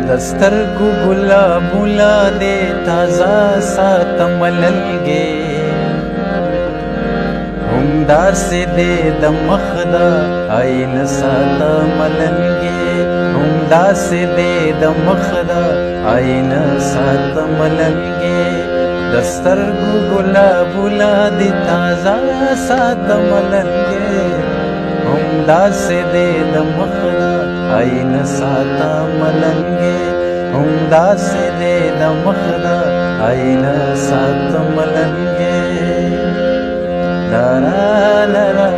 دسترګو ګلابونه دې تازه ساتم للګې همداسې دې د مخ د آینه ساتم للګې همداسې دې د مخ د آینه ساتم للګې دسترګو ګلابونه دې تازه ساتم للګې همداسې دې د مخ د آینه ساتم للګې همداسې دې د مخ د آینه ساتم للګې لا لا لا لا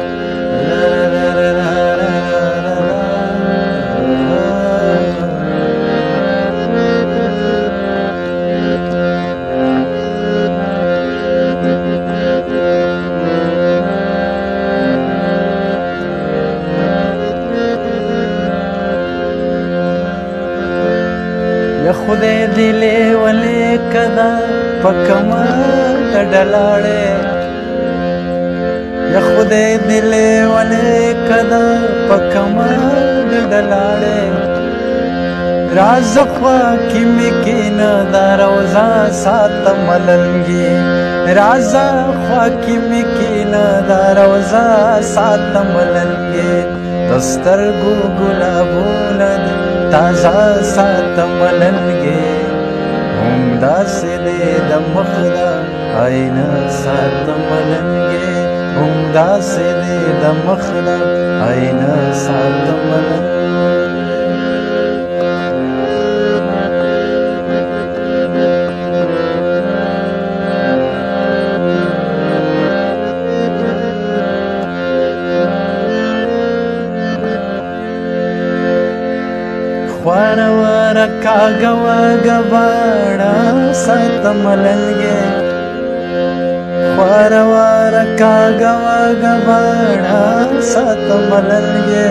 یا خدای دې لیولې کده په کمر د ډلاړې یا خدای دې لیولې کده په کمر د ډلاړې راز خوا کې مې کینه دا روزه ساتم للګې راز خوا کې مې کینه دا روزه ساتم للګې دسترګو ګلابونه تازه ساتم للګې همداسې دې د مخ د آینه ساتم للګې همداسې دې د مخ د آینه ساتم للګې خواره واره کاږه واږه باڼه ساتم للګې خواره واره کاږه واږه باڼه ساتم للګې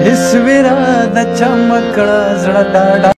هېڅ ویره د چا مه کړه زړه ډاډه